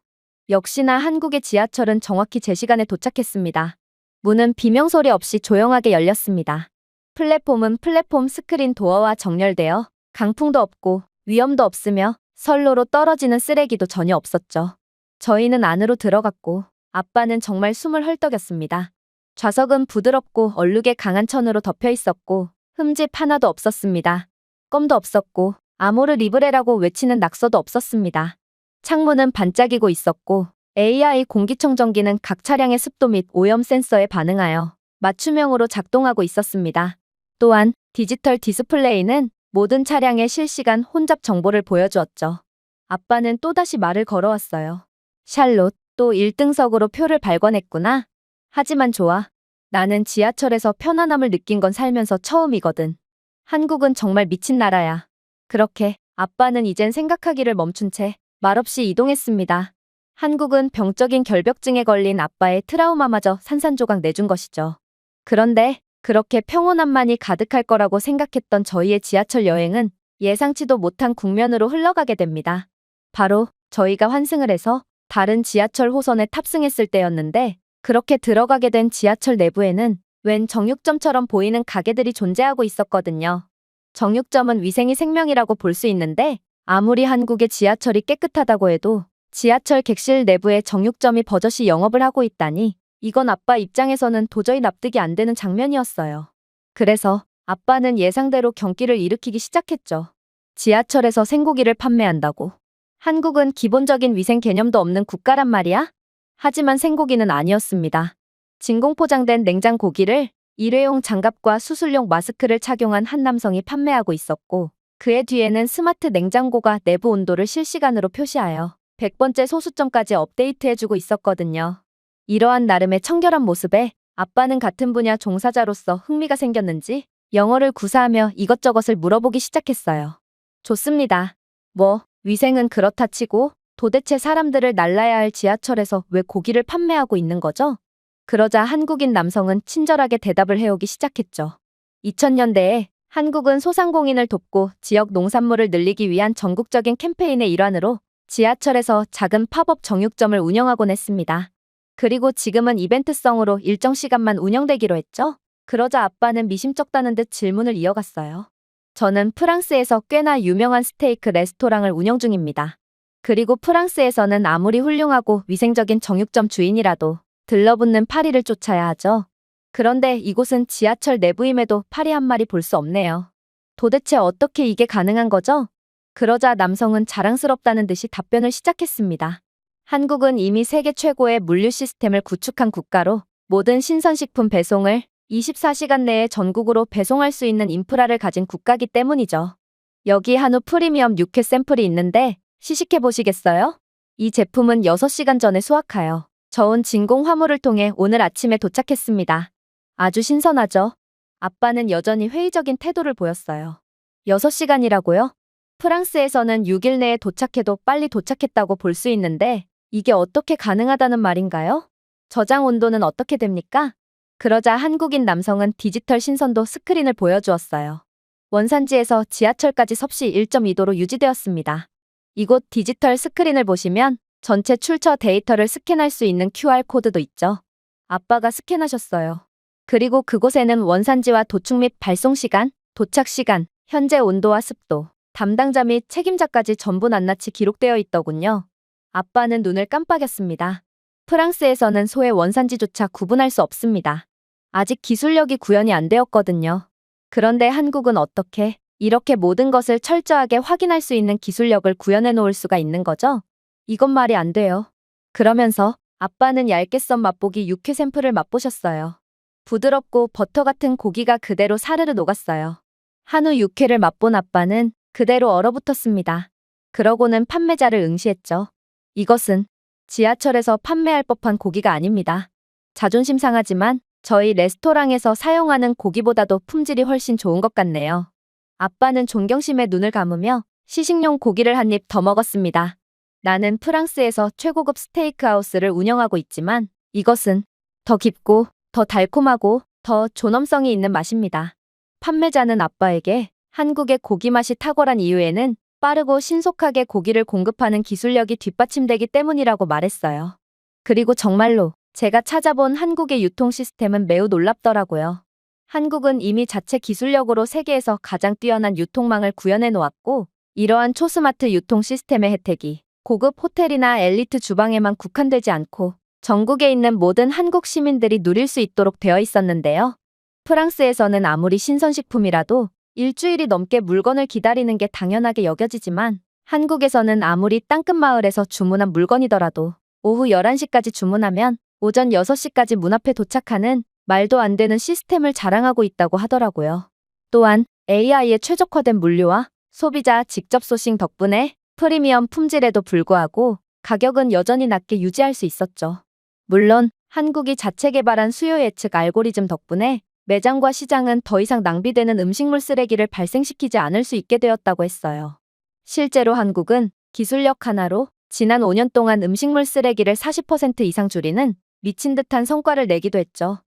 역시나 한국의 지하철은 정확히 제 시간에 도착했습니다. 문은 비명소리 없이 조용하게 열렸습니다. 플랫폼은 플랫폼 스크린 도어와 정렬되어 강풍도 없고 위험도 없으며 선로로 떨어지는 쓰레기도 전혀 없었죠. 저희는 안으로 들어갔고 아빠는 정말 숨을 헐떡였습니다. 좌석은 부드럽고 얼룩의 강한 천으로 덮여 있었고 흠집 하나도 없었습니다. 껌도 없었고 아모르 리브레라고 외치는 낙서도 없었습니다. 창문은 반짝이고 있었고 AI 공기청정기는 각 차량의 습도 및 오염 센서에 반응하여 맞춤형으로 작동하고 있었습니다. 또한 디지털 디스플레이는 모든 차량의 실시간 혼잡 정보를 보여주었죠. 아빠는 또다시 말을 걸어왔어요. 샬롯, 또 1등석으로 표를 발권했구나. 하지만 좋아. 나는 지하철에서 편안함을 느낀 건 살면서 처음이거든. 한국은 정말 미친 나라야. 그렇게 아빠는 이젠 생각하기를 멈춘 채 말없이 이동했습니다. 한국은 병적인 결벽증에 걸린 아빠의 트라우마마저 산산조각 내준 것이죠. 그런데 그렇게 평온함만이 가득할 거라고 생각했던 저희의 지하철 여행은 예상치도 못한 국면으로 흘러가게 됩니다. 바로 저희가 환승을 해서 다른 지하철 호선에 탑승했을 때였는데 그렇게 들어가게 된 지하철 내부에는 웬 정육점처럼 보이는 가게들이 존재하고 있었거든요. 정육점은 위생이 생명이라고 볼 수 있는데 아무리 한국의 지하철이 깨끗하다고 해도 지하철 객실 내부에 정육점이 버젓이 영업을 하고 있다니 이건 아빠 입장에서는 도저히 납득이 안 되는 장면이었어요. 그래서 아빠는 예상대로 경기를 일으키기 시작했죠. 지하철에서 생고기를 판매한다고. 한국은 기본적인 위생 개념도 없는 국가란 말이야? 하지만 생고기는 아니었습니다. 진공포장된 냉장 고기를 일회용 장갑과 수술용 마스크를 착용한 한 남성이 판매하고 있었고 그의 뒤에는 스마트 냉장고가 내부 온도를 실시간으로 표시하여 100번째 소수점까지 업데이트해주고 있었거든요. 이러한 나름의 청결한 모습에 아빠는 같은 분야 종사자로서 흥미가 생겼는지 영어를 구사하며 이것저것을 물어보기 시작했어요. 좋습니다. 위생은 그렇다 치고 도대체 사람들을 날라야 할 지하철에서 왜 고기를 판매하고 있는 거죠? 그러자 한국인 남성은 친절하게 대답을 해오기 시작했죠. 2000년대에 한국은 소상공인을 돕고 지역 농산물을 늘리기 위한 전국적인 캠페인의 일환으로 지하철에서 작은 팝업 정육점을 운영하곤 했습니다. 그리고 지금은 이벤트성으로 일정 시간만 운영되기로 했죠. 그러자 아빠는 미심쩍다는 듯 질문을 이어갔어요. 저는 프랑스에서 꽤나 유명한 스테이크 레스토랑을 운영 중입니다. 그리고 프랑스에서는 아무리 훌륭하고 위생적인 정육점 주인이라도 들러붙는 파리를 쫓아야 하죠. 그런데 이곳은 지하철 내부임에도 파리 한 마리 볼 수 없네요. 도대체 어떻게 이게 가능한 거죠? 그러자 남성은 자랑스럽다는 듯이 답변을 시작했습니다. 한국은 이미 세계 최고의 물류 시스템을 구축한 국가로 모든 신선식품 배송을 24시간 내에 전국으로 배송할 수 있는 인프라를 가진 국가기 때문이죠. 여기 한우 프리미엄 육회 샘플이 있는데 시식해 보시겠어요? 이 제품은 6시간 전에 수확하여 저온 진공 화물을 통해 오늘 아침에 도착했습니다. 아주 신선하죠? 아빠는 여전히 회의적인 태도를 보였어요. 6시간이라고요? 프랑스에서는 6일 내에 도착해도 빨리 도착했다고 볼 수 있는데 이게 어떻게 가능하다는 말인가요? 저장 온도는 어떻게 됩니까? 그러자 한국인 남성은 디지털 신선도 스크린을 보여주었어요. 원산지에서 지하철까지 섭씨 1.2도로 유지되었습니다. 이곳 디지털 스크린을 보시면 전체 출처 데이터를 스캔할 수 있는 QR코드도 있죠. 아빠가 스캔하셨어요. 그리고 그곳에는 원산지와 도축 및 발송 시간, 도착 시간, 현재 온도와 습도, 담당자 및 책임자까지 전부 낱낱이 기록되어 있더군요. 아빠는 눈을 깜빡였습니다. 프랑스에서는 소의 원산지조차 구분할 수 없습니다. 아직 기술력이 구현이 안 되었거든요. 그런데 한국은 어떻게 이렇게 모든 것을 철저하게 확인할 수 있는 기술력을 구현해 놓을 수가 있는 거죠? 이건 말이 안 돼요. 그러면서 아빠는 얇게 썬 맛보기 육회 샘플을 맛보셨어요. 부드럽고 버터 같은 고기가 그대로 사르르 녹았어요. 한우 육회를 맛본 아빠는 그대로 얼어붙었습니다. 그러고는 판매자를 응시했죠. 이것은 지하철에서 판매할 법한 고기가 아닙니다. 자존심 상하지만 저희 레스토랑에서 사용하는 고기보다도 품질이 훨씬 좋은 것 같네요. 아빠는 존경심에 눈을 감으며 시식용 고기를 한 입 더 먹었습니다. 나는 프랑스에서 최고급 스테이크하우스를 운영하고 있지만 이것은 더 깊고 더 달콤하고 더 존엄성이 있는 맛입니다. 판매자는 아빠에게 한국의 고기 맛이 탁월한 이유에는 빠르고 신속하게 고기를 공급하는 기술력이 뒷받침되기 때문이라고 말했어요. 그리고 정말로 제가 찾아본 한국의 유통 시스템은 매우 놀랍더라고요. 한국은 이미 자체 기술력으로 세계에서 가장 뛰어난 유통망을 구현해 놓았고 이러한 초스마트 유통 시스템의 혜택이 고급 호텔이나 엘리트 주방에만 국한되지 않고 전국에 있는 모든 한국 시민들이 누릴 수 있도록 되어 있었는데요. 프랑스에서는 아무리 신선식품이라도 일주일이 넘게 물건을 기다리는 게 당연하게 여겨지지만 한국에서는 아무리 땅끝 마을에서 주문한 물건이더라도 오후 11시까지 주문하면 오전 6시까지 문 앞에 도착하는 말도 안 되는 시스템을 자랑하고 있다고 하더라고요. 또한 AI의 최적화된 물류와 소비자 직접 소싱 덕분에 프리미엄 품질에도 불구하고 가격은 여전히 낮게 유지할 수 있었죠. 물론 한국이 자체 개발한 수요 예측 알고리즘 덕분에 매장과 시장은 더 이상 낭비되는 음식물 쓰레기를 발생시키지 않을 수 있게 되었다고 했어요. 실제로 한국은 기술력 하나로 지난 5년 동안 음식물 쓰레기를 40% 이상 줄이는 미친 듯한 성과를 내기도 했죠.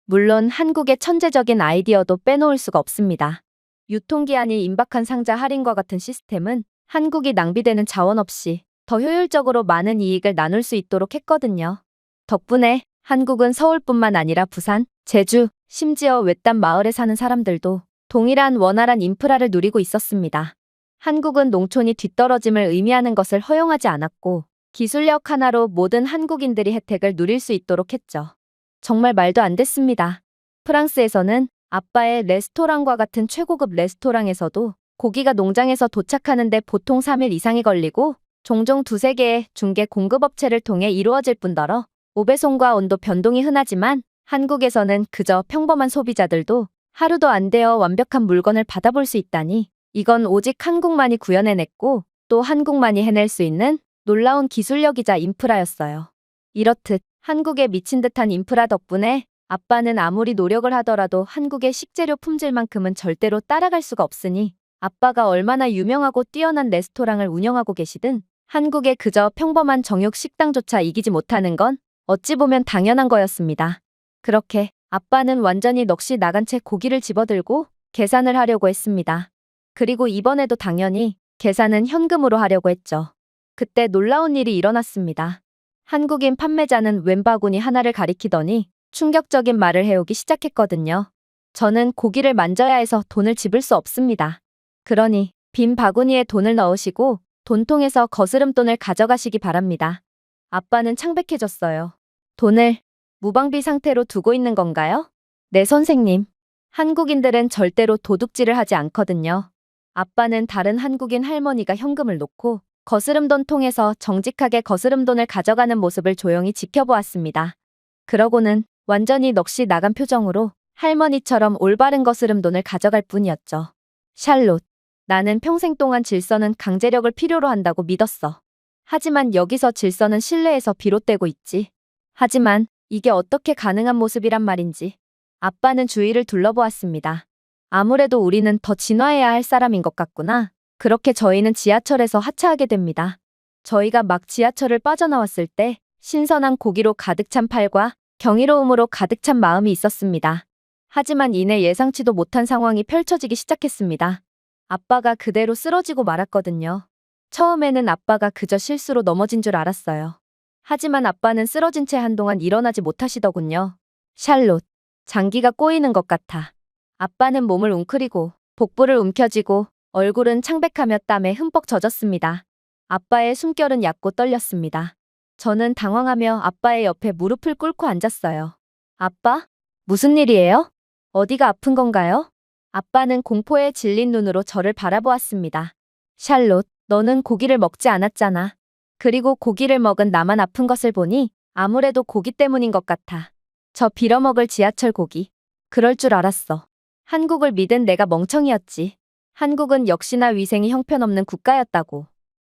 물론 한국의 천재적인 아이디어도 빼놓을 수가 없습니다. 유통기한이 임박한 상자 할인과 같은 시스템은 한국이 낭비되는 자원 없이 더 효율적으로 많은 이익을 나눌 수 있도록 했거든요. 덕분에 한국은 서울뿐만 아니라 부산, 제주, 심지어 외딴 마을에 사는 사람들도 동일한 원활한 인프라를 누리고 있었습니다. 한국은 농촌이 뒤떨어짐을 의미하는 것을 허용하지 않았고 기술력 하나로 모든 한국인들이 혜택을 누릴 수 있도록 했죠. 정말 말도 안 됐습니다. 프랑스에서는 아빠의 레스토랑과 같은 최고급 레스토랑에서도 고기가 농장에서 도착하는데 보통 3일 이상이 걸리고 종종 두세 개의 중개 공급업체를 통해 이루어질 뿐더러 오배송과 온도 변동이 흔하지만 한국에서는 그저 평범한 소비자들도 하루도 안 되어 완벽한 물건을 받아볼 수 있다니 이건 오직 한국만이 구현해냈고 또 한국만이 해낼 수 있는 놀라운 기술력이자 인프라였어요. 이렇듯 한국에 미친 듯한 인프라 덕분에 아빠는 아무리 노력을 하더라도 한국의 식재료 품질만큼은 절대로 따라갈 수가 없으니 아빠가 얼마나 유명하고 뛰어난 레스토랑을 운영하고 계시든 한국의 그저 평범한 정육 식당조차 이기지 못하는 건 어찌 보면 당연한 거였습니다. 그렇게 아빠는 완전히 넋이 나간 채 고기를 집어들고 계산을 하려고 했습니다. 그리고 이번에도 당연히 계산은 현금으로 하려고 했죠. 그때 놀라운 일이 일어났습니다. 한국인 판매자는 웬 바구니 하나를 가리키더니 충격적인 말을 해오기 시작했거든요. 저는 고기를 만져야 해서 돈을 집을 수 없습니다. 그러니 빈 바구니에 돈을 넣으시고 돈통에서 거스름돈을 가져가시기 바랍니다. 아빠는 창백해졌어요. 돈을 무방비 상태로 두고 있는 건가요? 네, 선생님. 한국인들은 절대로 도둑질을 하지 않거든요. 아빠는 다른 한국인 할머니가 현금을 놓고 거스름돈 통에서 정직하게 거스름돈을 가져가는 모습을 조용히 지켜보았습니다. 그러고는 완전히 넋이 나간 표정으로 할머니처럼 올바른 거스름돈을 가져갈 뿐이었죠. 샬롯, 나는 평생 동안 질서는 강제력을 필요로 한다고 믿었어. 하지만 여기서 질서는 신뢰에서 비롯되고 있지. 하지만 이게 어떻게 가능한 모습이란 말인지. 아빠는 주위를 둘러보았습니다. 아무래도 우리는 더 진화해야 할 사람인 것 같구나. 그렇게 저희는 지하철에서 하차하게 됩니다. 저희가 막 지하철을 빠져나왔을 때 신선한 고기로 가득 찬 팔과 경이로움으로 가득 찬 마음이 있었습니다. 하지만 이내 예상치도 못한 상황이 펼쳐지기 시작했습니다. 아빠가 그대로 쓰러지고 말았거든요. 처음에는 아빠가 그저 실수로 넘어진 줄 알았어요. 하지만 아빠는 쓰러진 채 한동안 일어나지 못하시더군요. 샬롯, 장기가 꼬이는 것 같아. 아빠는 몸을 웅크리고 복부를 움켜쥐고 얼굴은 창백하며 땀에 흠뻑 젖었습니다. 아빠의 숨결은 얕고 떨렸습니다. 저는 당황하며 아빠의 옆에 무릎을 꿇고 앉았어요. 아빠? 무슨 일이에요? 어디가 아픈 건가요? 아빠는 공포에 질린 눈으로 저를 바라보았습니다. 샬롯, 너는 고기를 먹지 않았잖아. 그리고 고기를 먹은 나만 아픈 것을 보니 아무래도 고기 때문인 것 같아. 저 빌어먹을 지하철 고기. 그럴 줄 알았어. 한국을 믿은 내가 멍청이였지. 한국은 역시나 위생이 형편없는 국가였다고.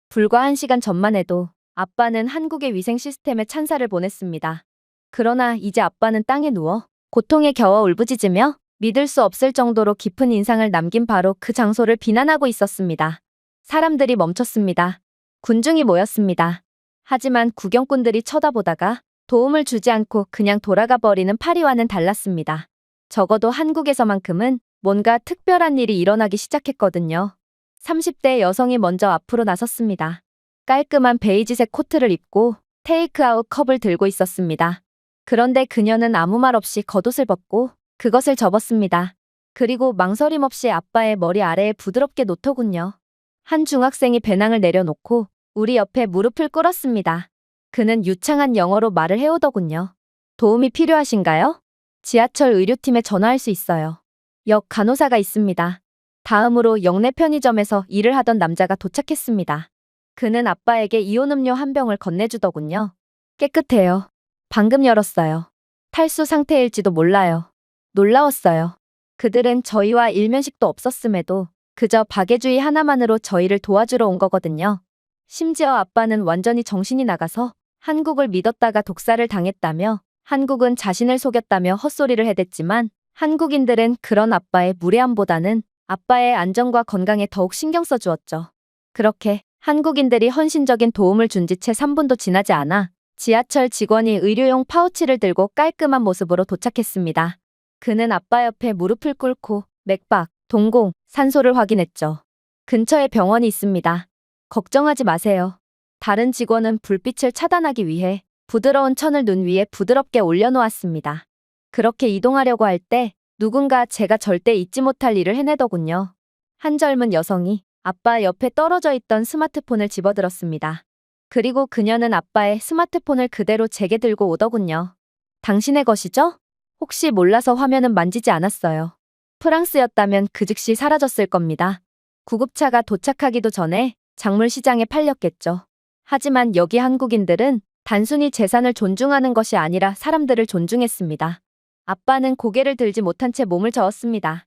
불과 1시간 전만 해도 아빠는 한국의 위생 시스템에 찬사를 보냈습니다. 그러나 이제 아빠는 땅에 누워 고통에 겨워 울부짖으며 믿을 수 없을 정도로 깊은 인상을 남긴 바로 그 장소를 비난하고 있었습니다. 사람들이 멈췄습니다. 군중이 모였습니다. 하지만 구경꾼들이 쳐다보다가 도움을 주지 않고 그냥 돌아가 버리는 파리와는 달랐습니다. 적어도 한국에서만큼은 뭔가 특별한 일이 일어나기 시작했거든요. 30대 여성이 먼저 앞으로 나섰습니다. 깔끔한 베이지색 코트를 입고 테이크아웃 컵을 들고 있었습니다. 그런데 그녀는 아무 말 없이 겉옷을 벗고 그것을 접었습니다. 그리고 망설임 없이 아빠의 머리 아래에 부드럽게 놓더군요. 한 중학생이 배낭을 내려놓고 우리 옆에 무릎을 꿇었습니다. 그는 유창한 영어로 말을 해오더군요. 도움이 필요하신가요? 지하철 의료팀에 전화할 수 있어요. 역 간호사가 있습니다. 다음으로 역내 편의점에서 일을 하던 남자가 도착했습니다. 그는 아빠에게 이온음료 한 병을 건네주더군요. 깨끗해요. 방금 열었어요. 탈수 상태일지도 몰라요. 놀라웠어요. 그들은 저희와 일면식도 없었음에도 그저 박애주의 하나만으로 저희를 도와주러 온 거거든요. 심지어 아빠는 완전히 정신이 나가서 한국을 믿었다가 독살을 당했다며 한국은 자신을 속였다며 헛소리를 해댔지만 한국인들은 그런 아빠의 무례함보다는 아빠의 안전과 건강에 더욱 신경 써주었죠. 그렇게 한국인들이 헌신적인 도움을 준 지 채 3분도 지나지 않아 지하철 직원이 의료용 파우치를 들고 깔끔한 모습으로 도착했습니다. 그는 아빠 옆에 무릎을 꿇고 맥박, 동공, 산소를 확인했죠. 근처에 병원이 있습니다. 걱정하지 마세요. 다른 직원은 불빛을 차단하기 위해 부드러운 천을 눈 위에 부드럽게 올려놓았습니다. 그렇게 이동하려고 할 때 누군가 제가 절대 잊지 못할 일을 해내더군요. 한 젊은 여성이 아빠 옆에 떨어져 있던 스마트폰을 집어들었습니다. 그리고 그녀는 아빠의 스마트폰을 그대로 제게 들고 오더군요. 당신의 것이죠? 혹시 몰라서 화면은 만지지 않았어요. 프랑스였다면 그 즉시 사라졌을 겁니다. 구급차가 도착하기도 전에 작물 시장에 팔렸겠죠. 하지만 여기 한국인들은 단순히 재산을 존중하는 것이 아니라 사람들을 존중했습니다. 아빠는 고개를 들지 못한 채 몸을 저었습니다.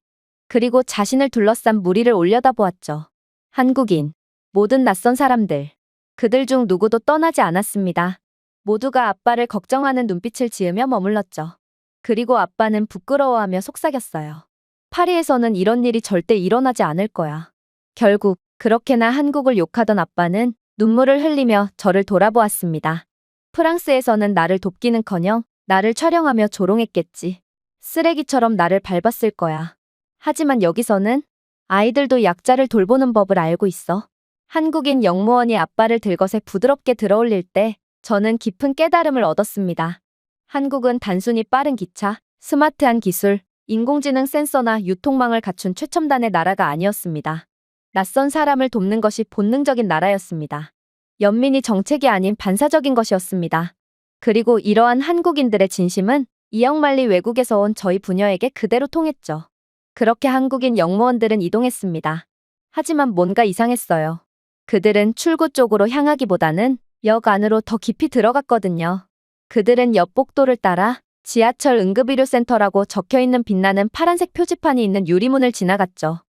그리고 자신을 둘러싼 무리를 올려다보았죠. 한국인, 모든 낯선 사람들. 그들 중 누구도 떠나지 않았습니다. 모두가 아빠를 걱정하는 눈빛을 지으며 머물렀죠. 그리고 아빠는 부끄러워하며 속삭였어요. 파리에서는 이런 일이 절대 일어나지 않을 거야. 결국 그렇게나 한국을 욕하던 아빠는 눈물을 흘리며 저를 돌아보았습니다. 프랑스에서는 나를 돕기는커녕 나를 촬영하며 조롱했겠지. 쓰레기처럼 나를 밟았을 거야. 하지만 여기서는 아이들도 약자를 돌보는 법을 알고 있어. 한국인 영무원이 아빠를 들것에 부드럽게 들어올릴 때 저는 깊은 깨달음을 얻었습니다. 한국은 단순히 빠른 기차, 스마트한 기술, 인공지능 센서나 유통망을 갖춘 최첨단의 나라가 아니었습니다. 낯선 사람을 돕는 것이 본능적인 나라였습니다. 연민이 정책이 아닌 반사적인 것이었습니다. 그리고 이러한 한국인들의 진심은 이역만리 외국에서 온 저희 부녀에게 그대로 통했죠. 그렇게 한국인 영무원들은 이동했습니다. 하지만 뭔가 이상했어요. 그들은 출구 쪽으로 향하기보다는 역 안으로 더 깊이 들어갔거든요. 그들은 옆 복도를 따라 지하철 응급의료센터라고 적혀있는 빛나는 파란색 표지판이 있는 유리문을 지나갔죠.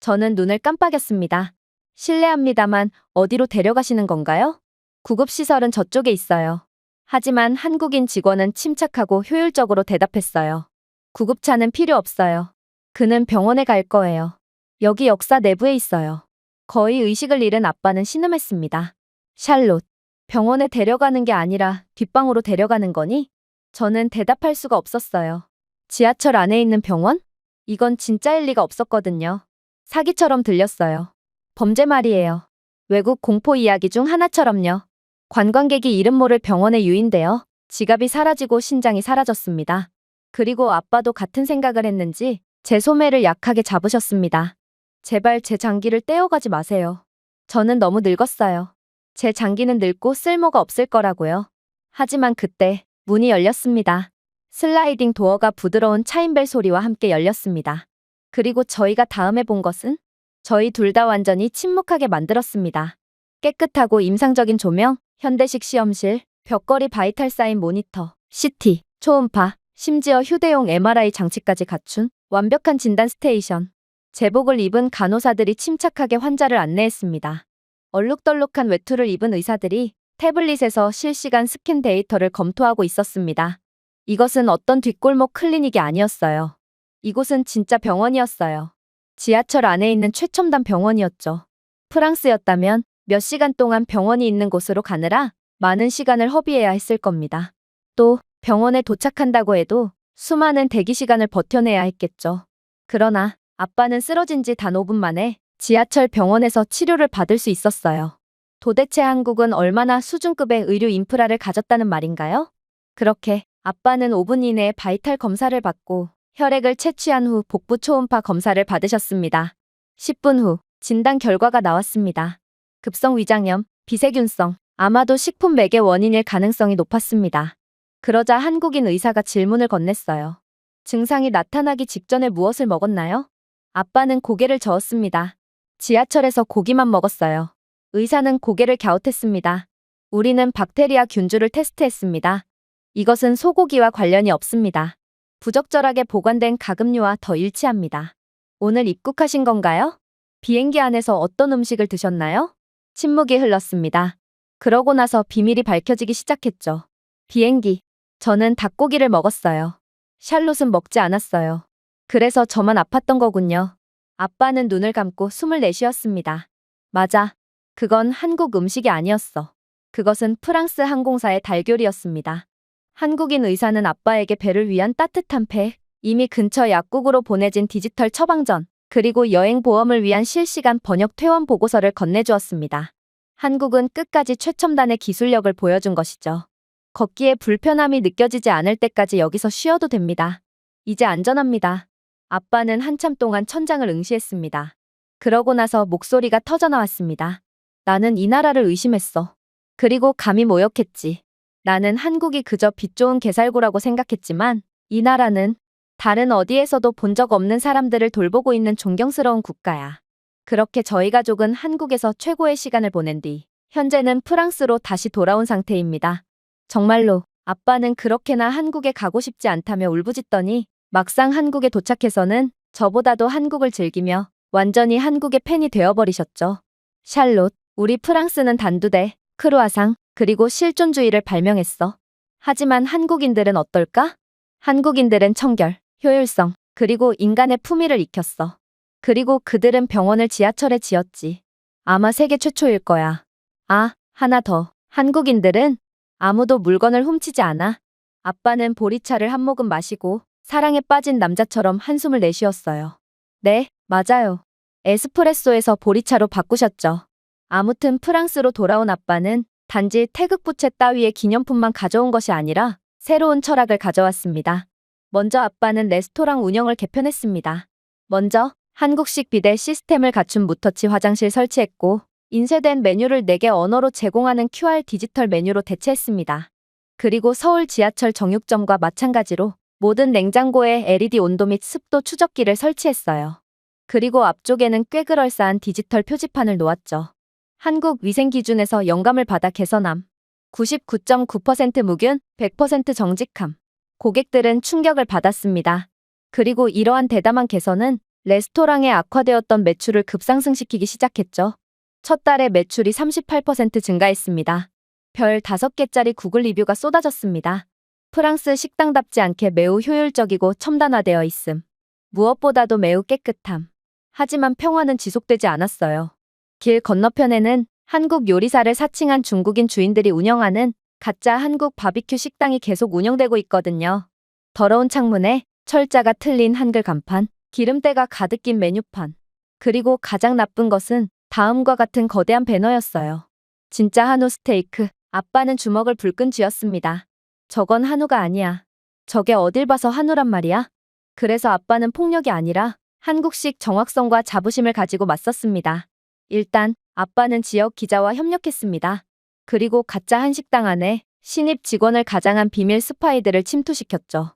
저는 눈을 깜빡였습니다. 실례합니다만 어디로 데려가시는 건가요? 구급시설은 저쪽에 있어요. 하지만 한국인 직원은 침착하고 효율적으로 대답했어요. 구급차는 필요 없어요. 그는 병원에 갈 거예요. 여기 역사 내부에 있어요. 거의 의식을 잃은 아빠는 신음했습니다. 샬롯, 병원에 데려가는 게 아니라 뒷방으로 데려가는 거니? 저는 대답할 수가 없었어요. 지하철 안에 있는 병원? 이건 진짜일 리가 없었거든요. 사기처럼 들렸어요. 범죄 말이에요. 외국 공포 이야기 중 하나처럼요. 관광객이 이름 모를 병원에 유인되어 지갑이 사라지고 신장이 사라졌습니다. 그리고 아빠도 같은 생각을 했는지 제 소매를 약하게 잡으셨습니다. 제발 제 장기를 떼어가지 마세요. 저는 너무 늙었어요. 제 장기는 늙고 쓸모가 없을 거라고요. 하지만 그때 문이 열렸습니다. 슬라이딩 도어가 부드러운 차인벨 소리와 함께 열렸습니다. 그리고 저희가 다음에 본 것은 저희 둘 다 완전히 침묵하게 만들었습니다. 깨끗하고 임상적인 조명, 현대식 시험실, 벽걸이 바이탈 사인 모니터, CT, 초음파, 심지어 휴대용 MRI 장치까지 갖춘 완벽한 진단 스테이션. 제복을 입은 간호사들이 침착하게 환자를 안내했습니다. 얼룩덜룩한 외투를 입은 의사들이 태블릿에서 실시간 스캔 데이터를 검토하고 있었습니다. 이것은 어떤 뒷골목 클리닉이 아니었어요. 이곳은 진짜 병원이었어요. 지하철 안에 있는 최첨단 병원이었죠. 프랑스였다면 몇 시간 동안 병원이 있는 곳으로 가느라 많은 시간을 허비해야 했을 겁니다. 또 병원에 도착한다고 해도 수많은 대기 시간을 버텨내야 했겠죠. 그러나 아빠는 쓰러진 지 단 5분 만에 지하철 병원에서 치료를 받을 수 있었어요. 도대체 한국은 얼마나 수준급의 의료 인프라를 가졌다는 말인가요? 그렇게 아빠는 5분 이내에 바이탈 검사를 받고 혈액을 채취한 후 복부 초음파 검사를 받으셨습니다. 10분 후 진단 결과가 나왔습니다. 급성 위장염, 비세균성, 아마도 식품 매개 원인일 가능성이 높았습니다. 그러자 한국인 의사가 질문을 건넸어요. 증상이 나타나기 직전에 무엇을 먹었나요? 아빠는 고개를 저었습니다. 지하철에서 고기만 먹었어요. 의사는 고개를 갸웃했습니다. 우리는 박테리아 균주를 테스트했습니다. 이것은 소고기와 관련이 없습니다. 부적절하게 보관된 가금류와 더 일치합니다. 오늘 입국하신 건가요? 비행기 안에서 어떤 음식을 드셨나요? 침묵이 흘렀습니다. 그러고 나서 비밀이 밝혀지기 시작했죠. 비행기. 저는 닭고기를 먹었어요. 샬롯은 먹지 않았어요. 그래서 저만 아팠던 거군요. 아빠는 눈을 감고 숨을 내쉬었습니다. 맞아. 그건 한국 음식이 아니었어. 그것은 프랑스 항공사의 달걀이었습니다. 한국인 의사는 아빠에게 배를 위한 따뜻한 팩, 이미 근처 약국으로 보내진 디지털 처방전, 그리고 여행 보험을 위한 실시간 번역 퇴원 보고서를 건네주었습니다. 한국은 끝까지 최첨단의 기술력을 보여준 것이죠. 걷기에 불편함이 느껴지지 않을 때까지 여기서 쉬어도 됩니다. 이제 안전합니다. 아빠는 한참 동안 천장을 응시했습니다. 그러고 나서 목소리가 터져나왔습니다. 나는 이 나라를 의심했어. 그리고 감히 모욕했지. 나는 한국이 그저 빛 좋은 개살구라고 생각했지만 이 나라는 다른 어디에서도 본 적 없는 사람들을 돌보고 있는 존경스러운 국가야. 그렇게 저희 가족은 한국에서 최고의 시간을 보낸 뒤 현재는 프랑스로 다시 돌아온 상태입니다. 정말로 아빠는 그렇게나 한국에 가고 싶지 않다며 울부짖더니 막상 한국에 도착해서는 저보다도 한국을 즐기며 완전히 한국의 팬이 되어버리셨죠. 샬롯, 우리 프랑스는 단두대, 크루아상, 그리고 실존주의를 발명했어. 하지만 한국인들은 어떨까? 한국인들은 청결, 효율성, 그리고 인간의 품위를 익혔어. 그리고 그들은 병원을 지하철에 지었지. 아마 세계 최초일 거야. 아, 하나 더. 한국인들은 아무도 물건을 훔치지 않아. 아빠는 보리차를 한 모금 마시고 사랑에 빠진 남자처럼 한숨을 내쉬었어요. 네, 맞아요. 에스프레소에서 보리차로 바꾸셨죠. 아무튼 프랑스로 돌아온 아빠는 단지 태극부채 따위의 기념품만 가져온 것이 아니라 새로운 철학을 가져왔습니다. 먼저 아빠는 레스토랑 운영을 개편했습니다. 먼저 한국식 비대 시스템을 갖춘 무터치 화장실 설치했고 인쇄된 메뉴를 4개 언어로 제공하는 QR 디지털 메뉴로 대체했습니다. 그리고 서울 지하철 정육점과 마찬가지로 모든 냉장고에 LED 온도 및 습도 추적기를 설치했어요. 그리고 앞쪽에는 꽤 그럴싸한 디지털 표지판을 놓았죠. 한국 위생 기준에서 영감을 받아 개선함. 99.9% 무균, 100% 정직함. 고객들은 충격을 받았습니다. 그리고 이러한 대담한 개선은 레스토랑에 악화되었던 매출을 급상승시키기 시작했죠. 첫 달에 매출이 38% 증가했습니다. 별 5개짜리 구글 리뷰가 쏟아졌습니다. 프랑스 식당답지 않게 매우 효율적이고 첨단화되어 있음. 무엇보다도 매우 깨끗함. 하지만 평화는 지속되지 않았어요. 길 건너편에는 한국 요리사를 사칭한 중국인 주인들이 운영하는 가짜 한국 바비큐 식당이 계속 운영되고 있거든요. 더러운 창문에 철자가 틀린 한글 간판, 기름때가 가득 낀 메뉴판. 그리고 가장 나쁜 것은 다음과 같은 거대한 배너였어요. 진짜 한우 스테이크. 아빠는 주먹을 불끈 쥐었습니다. 저건 한우가 아니야. 저게 어딜 봐서 한우란 말이야? 그래서 아빠는 폭력이 아니라 한국식 정확성과 자부심을 가지고 맞섰습니다. 일단 아빠는 지역 기자와 협력했습니다. 그리고 가짜 한식당 안에 신입 직원을 가장한 비밀 스파이들을 침투시켰죠.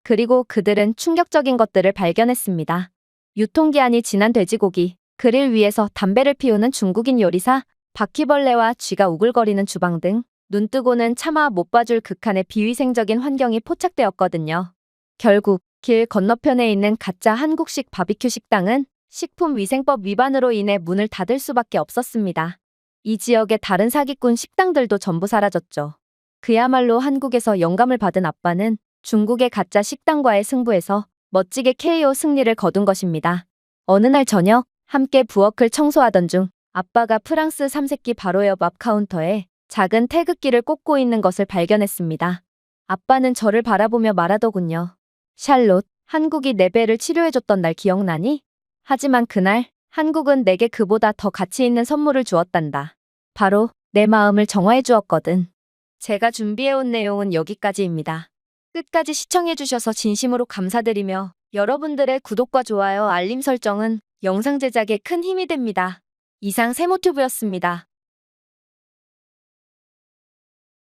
그리고 그들은 충격적인 것들을 발견했습니다. 유통기한이 지난 돼지고기, 그릴 위에서 담배를 피우는 중국인 요리사, 바퀴벌레와 쥐가 우글거리는 주방 등 눈뜨고는 차마 못 봐줄 극한의 비위생적인 환경이 포착되었거든요. 결국 길 건너편에 있는 가짜 한국식 바비큐 식당은 식품위생법 위반으로 인해 문을 닫을 수밖에 없었습니다. 이 지역의 다른 사기꾼 식당들도 전부 사라졌죠. 그야말로 한국에서 영감을 받은 아빠는 중국의 가짜 식당과의 승부에서 멋지게 KO 승리를 거둔 것입니다. 어느 날 저녁 함께 부엌을 청소하던 중 아빠가 프랑스 삼색기 바로 옆 앞 카운터에 작은 태극기를 꽂고 있는 것을 발견했습니다. 아빠는 저를 바라보며 말하더군요. 샬롯, 한국이 내 배를 치료해줬던 날 기억나니? 하지만 그날 한국은 내게 그보다 더 가치 있는 선물을 주었단다. 바로 내 마음을 정화해 주었거든. 제가 준비해온 내용은 여기까지입니다. 끝까지 시청해주셔서 진심으로 감사드리며 여러분들의 구독과 좋아요, 알림 설정은 영상 제작에 큰 힘이 됩니다. 이상 세모튜브였습니다.